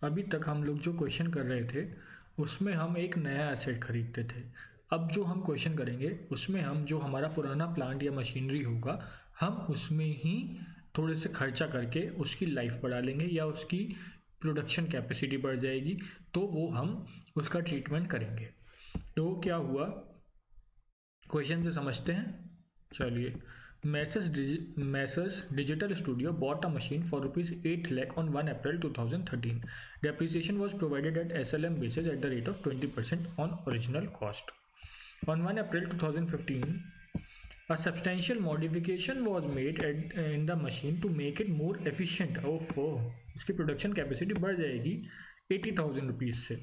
अभी तक हम लोग जो क्वेश्चन कर रहे थे उसमें हम एक नया एसेट खरीदते थे। अब जो हम क्वेश्चन करेंगे उसमें हम जो हमारा पुराना प्लांट या मशीनरी होगा हम उसमें ही थोड़े से खर्चा करके उसकी लाइफ बढ़ा लेंगे या उसकी प्रोडक्शन कैपेसिटी बढ़ जाएगी, तो वो हम उसका ट्रीटमेंट करेंगे। तो क्या हुआ, क्वेश्चन से समझते हैं। चलिए, Messrs digital studio bought a machine for rupees 8 lakh on 1 April 2013. Depreciation was provided at SLM basis at the rate of 20% on original cost. On 1 April 2015, a substantial modification was made in the machine to make it more efficient. इसकी production capacity बढ़ जाएगी 80,000 rupees से।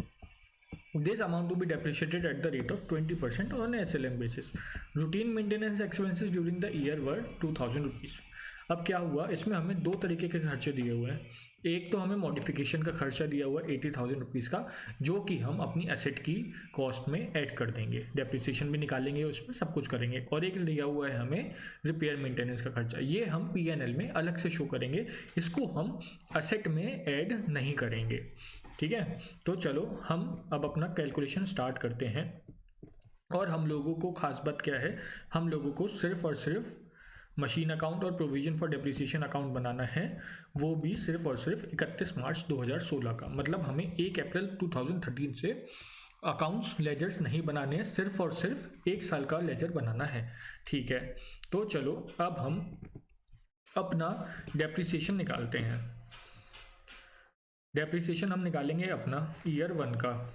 This amount to be depreciated at the rate of 20% on SLM basis. Routine maintenance expenses during the year were 2,000 rupees. अब क्या हुआ, इसमें हमें दो तरीके के खर्चे दिए हुए हैं। एक तो हमें मॉडिफिकेशन का खर्चा दिया हुआ है 80,000 रुपीज़ का, जो कि हम अपनी एसेट की कॉस्ट में ऐड कर देंगे, डेप्रिसिएशन भी निकालेंगे, उसमें सब कुछ करेंगे। और एक दिया हुआ है हमें रिपेयर मेंटेनेंस का खर्चा, ये हम P&L में अलग से शो करेंगे, इसको हम एसेट में ऐड नहीं करेंगे। ठीक है, तो चलो हम अब अपना कैलकुलेशन स्टार्ट करते हैं। और हम लोगों को खास बात क्या है, हम लोगों को सिर्फ और सिर्फ मशीन अकाउंट और प्रोविजन फॉर डेप्रिसिएशन अकाउंट बनाना है, वो भी सिर्फ और सिर्फ 31 मार्च 2016 का। मतलब हमें 1 अप्रैल 2013 से अकाउंट्स लेजर्स नहीं बनाने हैं, सिर्फ और सिर्फ 1 साल का लेजर बनाना है। ठीक है, तो चलो अब हम अपना डेप्रिसिएशन निकालते हैं। डेप्रिसिएशन हम निकालेंगे अपना ईयर 1 का,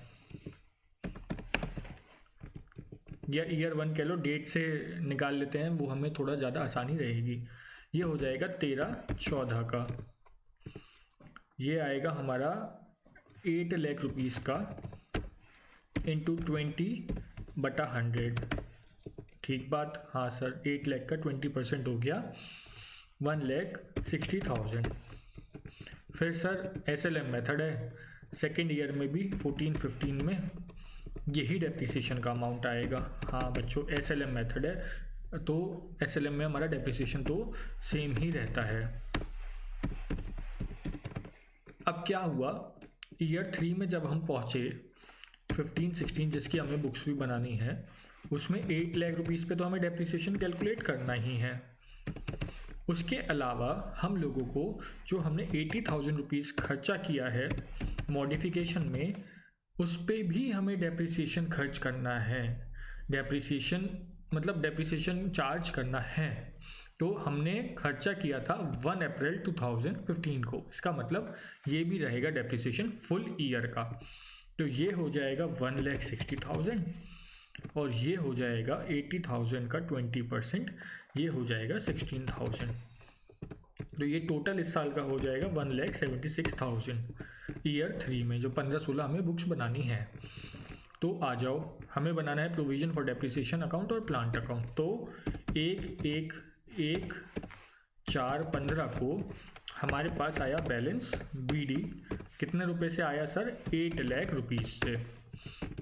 या ईयर 1 कह लो, डेट से निकाल लेते हैं, वो हमें थोड़ा ज़्यादा आसानी रहेगी। ये हो जाएगा 13/14 का, ये आएगा हमारा 8 लाख रुपीज़ का इंटू 20/100। ठीक बात, हाँ सर, 8 लाख का 20% हो गया 1,60,000। फिर सर SLM मेथड है, सेकेंड ईयर में भी 14-15 में यही डेप्रिसिएशन का अमाउंट आएगा। हाँ बच्चों, SLM मेथड है, तो SLM में हमारा डेप्रिसिएशन तो सेम ही रहता है। अब क्या हुआ, ईयर 3 में जब हम पहुँचे 15-16, जिसकी हमें बुक्स भी बनानी है, उसमें 8 लाख रुपीज़ पे तो हमें डेप्रिसिएशन कैलकुलेट करना ही है। उसके अलावा हम लोगों को जो हमने 80,000 रुपीज़ खर्चा किया है मॉडिफिकेशन में, उस पर भी हमें डेप्रिसिएशन खर्च करना है। डेप्रिसिएशन मतलब डेप्रिसिएशन चार्ज करना है। तो हमने खर्चा किया था 1 अप्रैल 2015 को, इसका मतलब ये भी रहेगा डेप्रिसिएशन फुल ईयर का। तो ये हो जाएगा 1,60,000 और ये हो जाएगा 80,000 का 20%, ये हो जाएगा 16,000। तो ये टोटल इस साल का हो जाएगा 1,76,000 ईयर 3 में, जो 15-16 हमें बुक्स बनानी है। तो आ जाओ, हमें बनाना है प्रोविजन फॉर डेप्रिसिएशन अकाउंट और प्लांट अकाउंट। तो 1/1/4/15 को हमारे पास आया बैलेंस BD, कितने रुपए से आया सर, 8 लाख रुपीज़ से।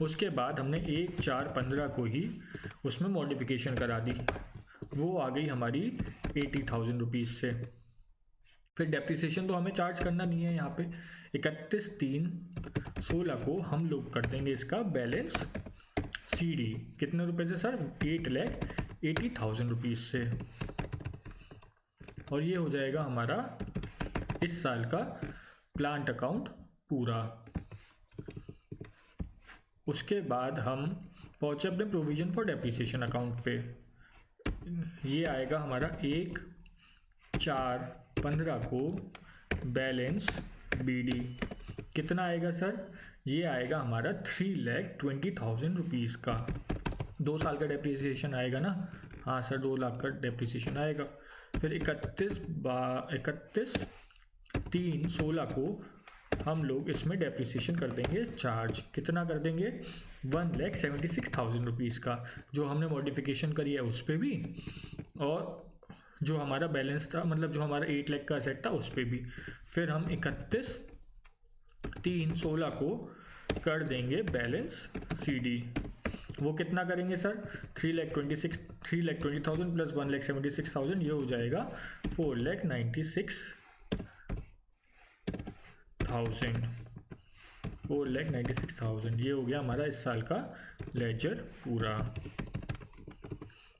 उसके बाद हमने 1/4/15 को ही उसमें मॉडिफिकेशन करा दी, वो आ गई हमारी 80,000 रुपीज़ से। फिर डेप्रिसिएशन तो हमें चार्ज करना नहीं है यहाँ पे। 31/3/16 को हम लोग कर देंगे इसका बैलेंस CD, कितने रुपए से सर, 8,80,000 रुपीज़ से। और ये हो जाएगा हमारा इस साल का प्लांट अकाउंट पूरा। उसके बाद हम पहुँचे अपने प्रोविजन फॉर डेप्रिसिएशन अकाउंट पे। ये आएगा हमारा 1/4/15 को बैलेंस BD, कितना आएगा सर, ये आएगा हमारा 3,20,000 रुपीज़ का। 2 साल का डेप्रिसिएशन आएगा ना, हाँ सर 2 लाख का डेप्रिसिएशन आएगा। फिर 31/3/16 को हम लोग इसमें डेप्रिसिएशन कर देंगे चार्ज, कितना कर देंगे, 1,76,000 रुपीज़ का, जो हमने मॉडिफिकेशन करी है उस पर भी, और जो हमारा बैलेंस था, मतलब जो हमारा 8 लाख का असेट था उस पर भी। फिर हम 31/3/16 को कर देंगे बैलेंस CD, वो कितना करेंगे सर, 3,20,000 प्लस 1,76,000, ये हो जाएगा 4,96,000। 4,96,000 ये हो गया हमारा इस साल का लेजर पूरा।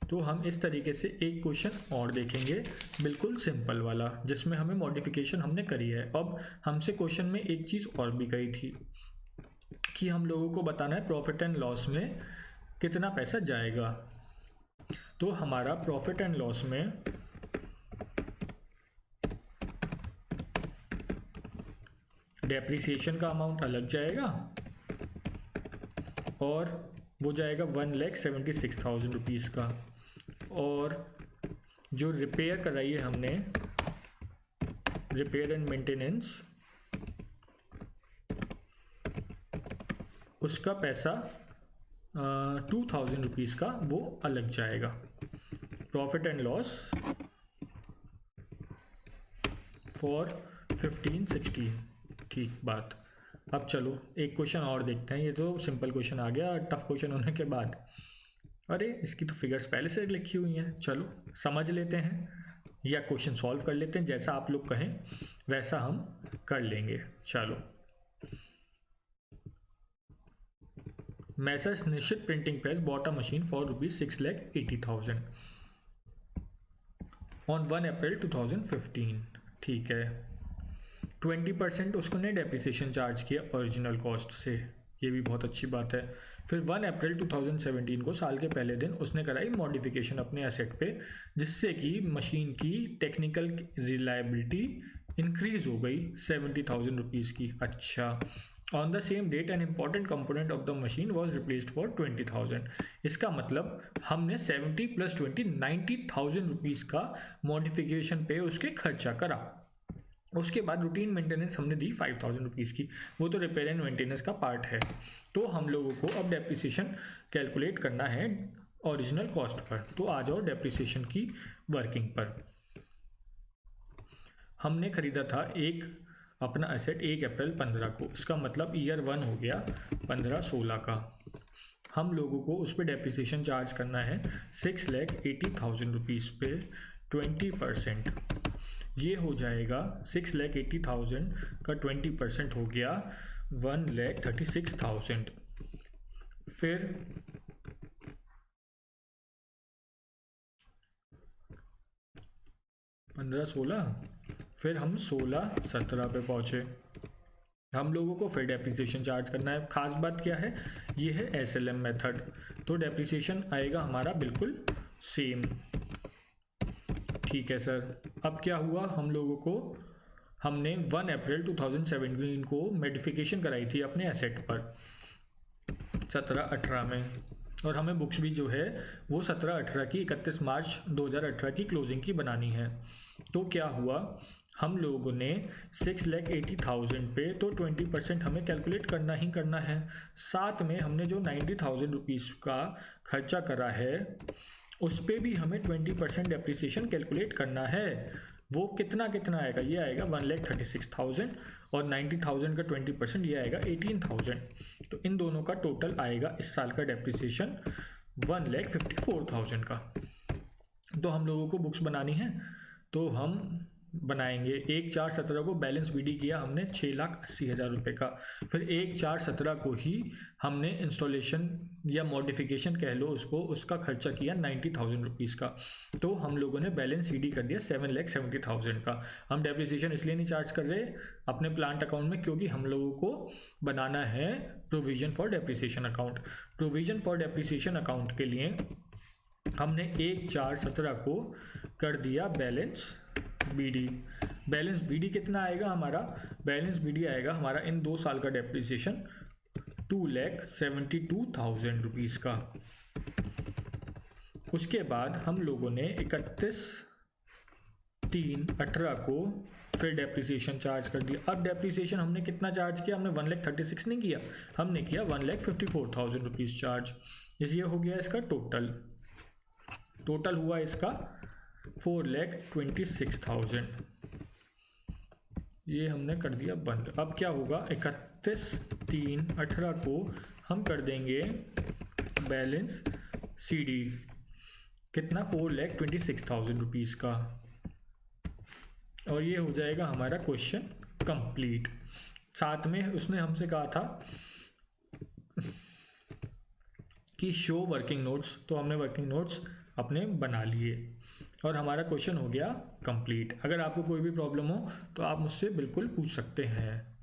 तो हम इस तरीके से एक क्वेश्चन और देखेंगे, बिल्कुल सिंपल वाला, जिसमें हमें मॉडिफिकेशन हमने करी है। अब हमसे क्वेश्चन में एक चीज़ और भी कही थी कि हम लोगों को बताना है प्रॉफिट एंड लॉस में कितना पैसा जाएगा। तो हमारा प्रॉफिट एंड लॉस में डेप्रिसिएशन का अमाउंट अलग जाएगा और वो जाएगा 1,76,000 रुपीज़ का, और जो रिपेयर कराई है हमने, रिपेयर एंड मेंटेनेंस, उसका पैसा 2,000 रुपीज़ का वो अलग जाएगा। प्रॉफिट एंड लॉस फॉर 15-16, ठीक बात। अब चलो एक क्वेश्चन और देखते हैं। ये तो सिंपल क्वेश्चन आ गया टफ क्वेश्चन होने के बाद। अरे इसकी तो फिगर्स पहले से लिखी हुई हैं, चलो समझ लेते हैं या क्वेश्चन सॉल्व कर लेते हैं, जैसा आप लोग कहें वैसा हम कर लेंगे। चलो, मैसर्स निश्चित printing press bought a machine for ₹6,80,000 on 1 अप्रैल 2015। ठीक है, 20% उसने डेप्रिसिएशन चार्ज किया ओरिजिनल कॉस्ट से, ये भी बहुत अच्छी बात है। फिर 1 अप्रैल 2017 को, साल के पहले दिन, उसने कराई मॉडिफिकेशन अपने एसेट पे, जिससे कि मशीन की टेक्निकल रिलायबिलिटी इंक्रीज हो गई 70,000 रुपीज़ की। अच्छा, on the same date an important component of the machine was replaced for 20,000। इसका मतलब हमने 70 + 20 90,000 रुपीज़ का मॉडिफिकेशन पे उसके खर्चा करा। उसके बाद रूटीन मेंटेनेंस हमने दी 5,000 रुपीज़ की, वो तो रिपेयर एंड मेंटेनेंस का पार्ट है। तो हम लोगों को अब डेप्रिसिएशन कैलकुलेट करना है ओरिजिनल कॉस्ट पर। तो आ जाओ डेप्रिसिएशन की वर्किंग पर। हमने खरीदा था एक अपना एसेट 1 अप्रैल 15 को, इसका मतलब ईयर 1 हो गया 15-16 का। हम लोगों को उस पर डेप्रिसिएशन चार्ज करना है 6,80,000 रुपीज़ पे 20%। ये हो जाएगा 6,80,000 का 20% हो गया 1,36,000। फिर 15-16, फिर हम 16-17 पे पहुँचे। हम लोगों को फिर डेप्रिसिएशन चार्ज करना है। खास बात क्या है, ये है SLM मेथड, तो डेप्रिसिएशन आएगा हमारा बिल्कुल सेम। ठीक है सर, अब क्या हुआ, हम लोगों को, हमने 1 अप्रैल 2017 को मॉडिफिकेशन कराई थी अपने एसेट पर 17-18 में, और हमें बुक्स भी जो है वो 17-18 की 31 मार्च 2018 की क्लोजिंग की बनानी है। तो क्या हुआ, हम लोगों ने 6,80,000 पे तो 20% हमें कैलकुलेट करना ही करना है। साथ में हमने जो 90,000 रुपीज़ का खर्चा करा है उस पर भी हमें 20% डेप्रिसिएशन कैलकुलेट करना है। वो कितना कितना आएगा, ये आएगा 1,36,000 और 90,000 का 20% ये आएगा 18,000। तो इन दोनों का टोटल आएगा इस साल का डेप्रिसिएशन 1,54,000 का। तो हम लोगों को बुक्स बनानी है, तो हम बनाएंगे। 1/4/17 को बैलेंस BD किया हमने 6,80,000 रुपये का। फिर 1/4/17 को ही हमने इंस्टॉलेशन या मॉडिफिकेशन कह लो उसको, उसका खर्चा किया 90,000 रुपीज़ का। तो हम लोगों ने बैलेंस BD कर दिया 7,70,000 का। हम डेप्रिसिएशन इसलिए नहीं चार्ज कर रहे अपने प्लांट अकाउंट में, क्योंकि हम लोगों को बनाना है provision for depreciation account. Provision for depreciation account के लिए हमने 1/4/17 को कर दिया बैलेंस BD। बैलेंस BD कितना आएगा हमारा, बैलेंस BD आएगा हमारा इन 2 साल का डेप्रिसिएशन 2,72,000 रुपीज़ का। उसके बाद हम लोगों ने 31/3/18 को फिर डेप्रिसिएशन चार्ज कर दिया। अब डेप्रिसिएशन हमने कितना चार्ज किया, हमने 1,36,000 नहीं किया, हमने किया 1,54,000 रुपीज़ चार्ज। ये हो गया इसका टोटल हुआ इसका 4,26,000। ये हमने कर दिया बंद। अब क्या होगा, 31/3/18 को हम कर देंगे बैलेंस CD कितना, 4,26,000 रुपीज़ का, और ये हो जाएगा हमारा क्वेश्चन कंप्लीट। साथ में उसने हमसे कहा था कि शो वर्किंग नोट्स, तो हमने वर्किंग नोट्स अपने बना लिए और हमारा क्वेश्चन हो गया कंप्लीट। अगर आपको कोई भी प्रॉब्लम हो तो आप मुझसे बिल्कुल पूछ सकते हैं।